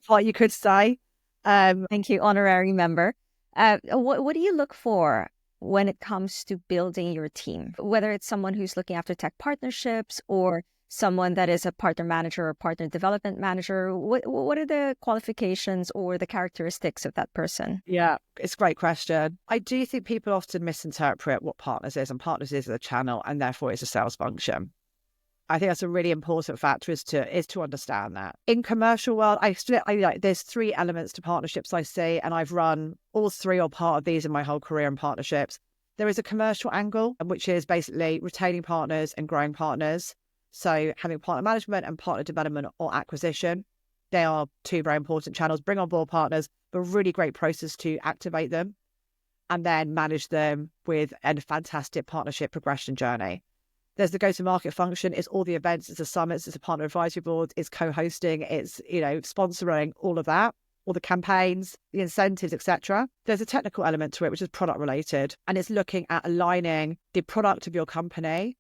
What you could say. Thank you, honorary member. What do you look for when it comes to building your team? Whether it's someone who's looking after tech partnerships or someone that is a partner manager or partner development manager, what are the qualifications or the characteristics of that person? Yeah, it's a great question. I do think people often misinterpret what partners is, and partners is a channel, and therefore it's a sales function. I think that's a really important factor is to understand that. In commercial world, there's three elements to partnerships I see, and I've run all three or part of these in my whole career in partnerships. There is a commercial angle, which is basically retaining partners and growing partners. So having partner management and partner development or acquisition, they are two very important channels. Bring on board partners, but really great process to activate them and then manage them with a fantastic partnership progression journey. There's the go-to-market function. It's all the events, it's the summits, it's a partner advisory board, it's co-hosting, it's, sponsoring all of that, all the campaigns, the incentives, etc. There's a technical element to it, which is product related. And it's looking at aligning the product of your company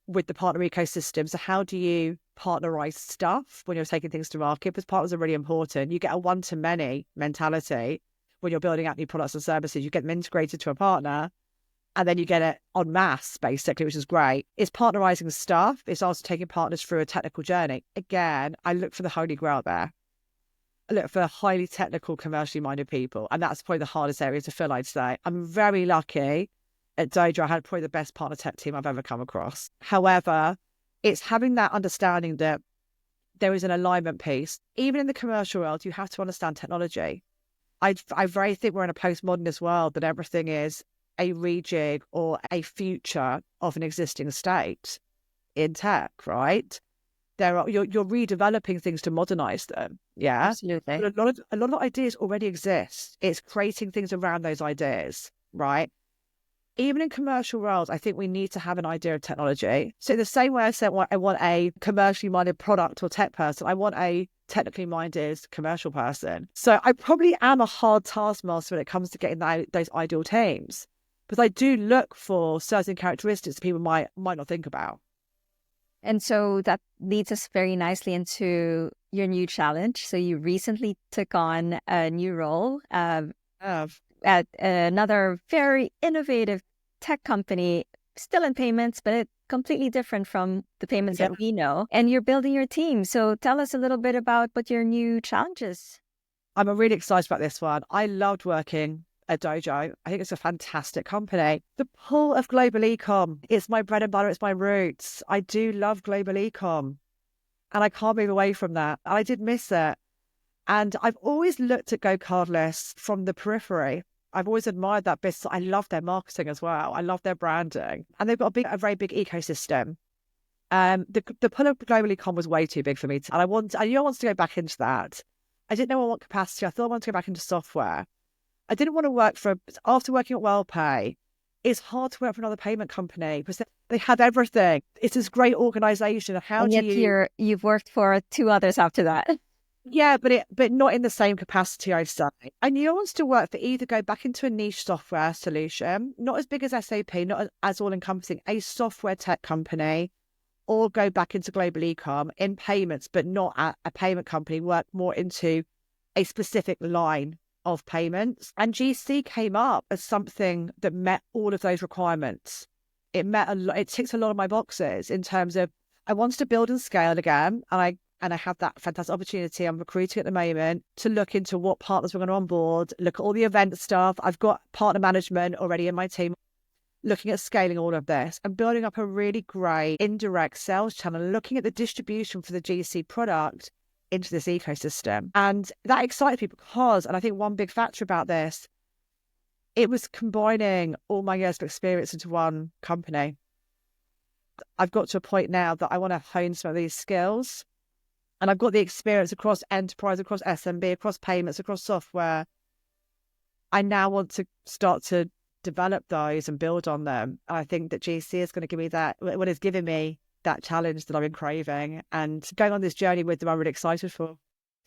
with the partner ecosystem. So how do you partnerize stuff when you're taking things to market? Because partners are really important. You get a one-to-many mentality when you're building out new products and services. You get them integrated to a partner, and then you get it en masse, basically, which is great. It's partnerizing stuff. It's also taking partners through a technical journey. Again, I look for the holy grail there. I look for highly technical, commercially minded people. And that's probably the hardest area to fill, I'd say. I'm very lucky. At Dojo, I had probably the best partner tech team I've ever come across. However, it's having that understanding that there is an alignment piece. Even in the commercial world, you have to understand technology. I very think we're in a postmodernist world that everything is a rejig or a future of an existing state in tech, right? You're redeveloping things to modernize them. Yeah, absolutely. But a lot of ideas already exist. It's creating things around those ideas, right? Even in commercial roles, I think we need to have an idea of technology. So the same way I said I want a commercially minded product or tech person, I want a technically minded commercial person. So I probably am a hard taskmaster when it comes to getting those ideal teams, because I do look for certain characteristics that people might not think about. And so that leads us very nicely into your new challenge. So you recently took on a new role at another very innovative tech company, still in payments, but it's completely different from the payments that we know. And you're building your team. So tell us a little bit about what your new challenge is. I'm really excited about this one. I loved working at Dojo. I think it's a fantastic company. The pull of global e-com, it's my bread and butter, it's my roots. I do love global e-com, and I can't move away from that. I did miss it. And I've always looked at GoCardless from the periphery. I've always admired that business. I love their marketing as well. I love their branding. And they've got a very big ecosystem. The pull of global e-com was way too big for me. And I wanted to go back into that. I didn't know what capacity. I thought I wanted to go back into software. I didn't want to after working at Worldpay, it's hard to work for another payment company because they have everything. It's this great organization. You've worked for two others after that. Yeah, but not in the same capacity, I'd say. I knew I wanted to work for either go back into a niche software solution, not as big as SAP, not as all-encompassing, a software tech company, or go back into global e-com in payments, but not at a payment company, work more into a specific line of payments. And GC came up as something that met all of those requirements. It ticks a lot of my boxes in terms of I wanted to build and scale again. And I have that fantastic opportunity. I'm recruiting at the moment to look into what partners we're going to onboard, look at all the event stuff. I've got partner management already in my team, looking at scaling all of this and building up a really great indirect sales channel, looking at the distribution for the GC product into this ecosystem. And that excited me because, and I think one big factor about this, it was combining all my years of experience into one company. I've got to a point now that I want to hone some of these skills. And I've got the experience across enterprise, across SMB, across payments, across software. I now want to start to develop those and build on them. And I think that GC is going to give me that, what is giving me that challenge that I've been craving. And going on this journey with them, I'm really excited for.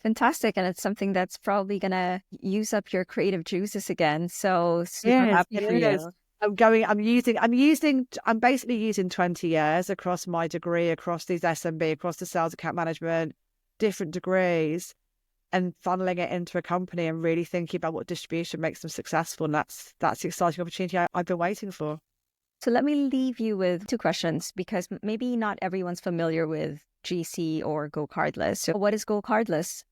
Fantastic. And it's something that's probably going to use up your creative juices again. So super happy for you. I'm basically using 20 years across my degree, across these SMB, across the sales account management, different degrees, and funneling it into a company and really thinking about what distribution makes them successful. And that's the exciting opportunity I've been waiting for. So let me leave you with 2 questions, because maybe not everyone's familiar with GC or GoCardless. So what is GoCardless?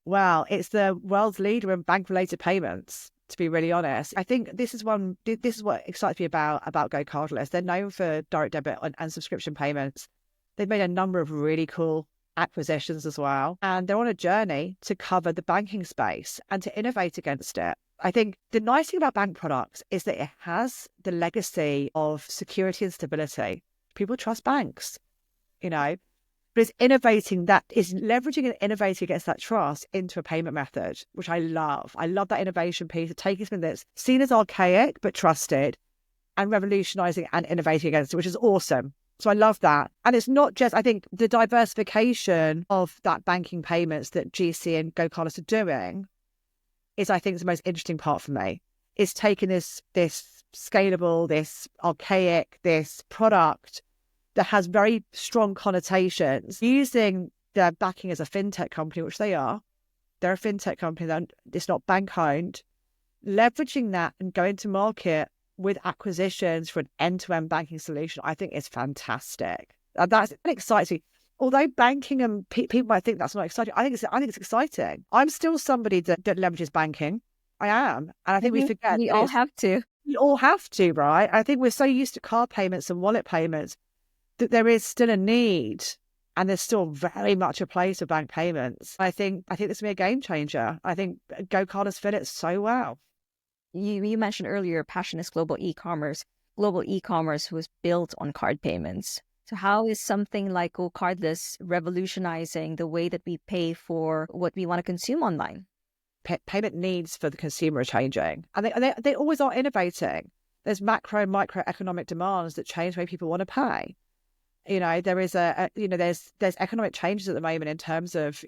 Well, it's the world's leader in bank-related payments, to be really honest. I think this is what excites me about GoCardless. They're known for direct debit and subscription payments. They've made a number of really cool acquisitions as well. And they're on a journey to cover the banking space and to innovate against it. I think the nice thing about bank products is that it has the legacy of security and stability. People trust banks, but it's leveraging and innovating against that trust into a payment method, which I love. I love that innovation piece of taking something that's seen as archaic, but trusted, and revolutionizing and innovating against it, which is awesome. So I love that. And it's not just, I think the diversification of that banking payments that GC and GoCardless are doing is, I think, the most interesting part for me. Is taking this scalable, this archaic, this product that has very strong connotations, using their backing as a fintech company, which they are. They're a fintech company, it's not bank owned, leveraging that and going to market with acquisitions for an end-to-end banking solution, I think is fantastic. That excites me. Although banking and people might think that's not exciting, I think it's exciting. I'm still somebody that leverages banking. I am. And I think we forget. We all have to. We all have to, right? I think we're so used to card payments and wallet payments that there is still a need, and there's still very much a place for bank payments. I think this will be a game changer. I think GoCardless fit it so well. You mentioned earlier, passion is global e-commerce. Global e-commerce was built on card payments. So how is something like GoCardless revolutionizing the way that we pay for what we want to consume online? Payment needs for the consumer are changing, and they always are innovating. There's macro and microeconomic demands that change the way people want to pay. There is there's economic changes at the moment in terms of,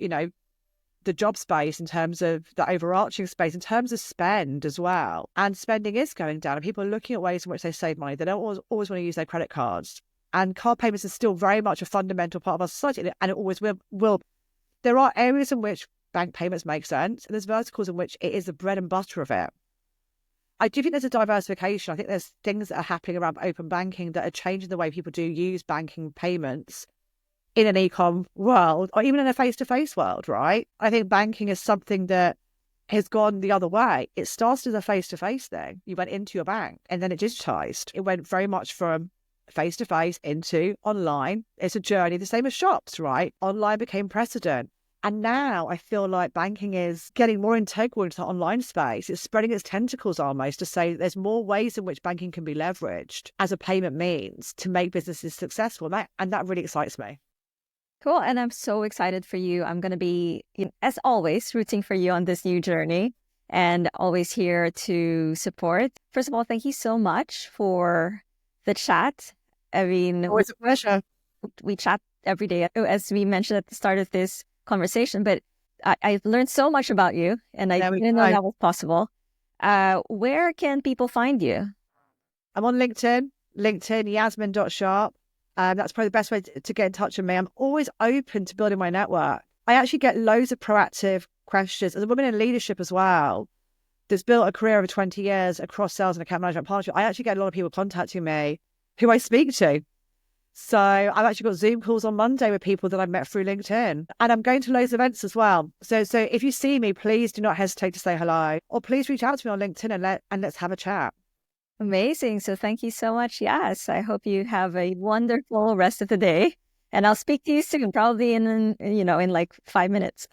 the job space, in terms of the overarching space, in terms of spend as well. And spending is going down, and people are looking at ways in which they save money. They don't always want to use their credit cards. And card payments is still very much a fundamental part of our society, and it always will. There are areas in which bank payments make sense, and there's verticals in which it is the bread and butter of it. I do think there's a diversification. I think there's things that are happening around open banking that are changing the way people do use banking payments in an e-com world, or even in a face-to-face world, right? I think banking is something that has gone the other way. It started as a face-to-face thing. You went into your bank and then it digitized. It went very much from face-to-face into online. It's a journey, the same as shops, right? Online became precedent. And now I feel like banking is getting more integral into the online space. It's spreading its tentacles almost to say there's more ways in which banking can be leveraged as a payment means to make businesses successful. And that really excites me. Cool. And I'm so excited for you. I'm going to be, as always, rooting for you on this new journey and always here to support. First of all, thank you so much for the chat. I mean, always a pleasure. We chat every day, as we mentioned at the start of this conversation, but I've learned so much about you, and I didn't know that was possible. Where can people find you? I'm on LinkedIn, Yasmin.Sharp. That's probably the best way to get in touch with me. I'm always open to building my network. I actually get loads of proactive questions. As a woman in leadership as well, that's built a career over 20 years across sales and account management partnership, I actually get a lot of people contacting me who I speak to. So I've actually got Zoom calls on Monday with people that I've met through LinkedIn. And I'm going to loads of events as well. So if you see me, please do not hesitate to say hello. Or please reach out to me on LinkedIn and let's have a chat. Amazing. So thank you so much. Yes, I hope you have a wonderful rest of the day. And I'll speak to you soon, probably in like 5 minutes.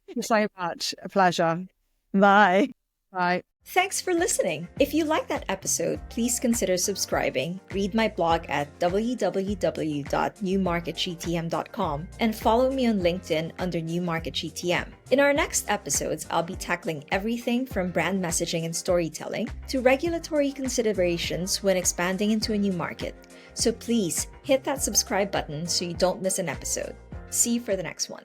Thank you so much. A pleasure. Bye. Bye. Thanks for listening. If you like that episode, please consider subscribing, read my blog at www.newmarketgtm.com, and follow me on LinkedIn under New Market GTM. In our next episodes, I'll be tackling everything from brand messaging and storytelling to regulatory considerations when expanding into a new market. So please hit that subscribe button so you don't miss an episode. See you for the next one.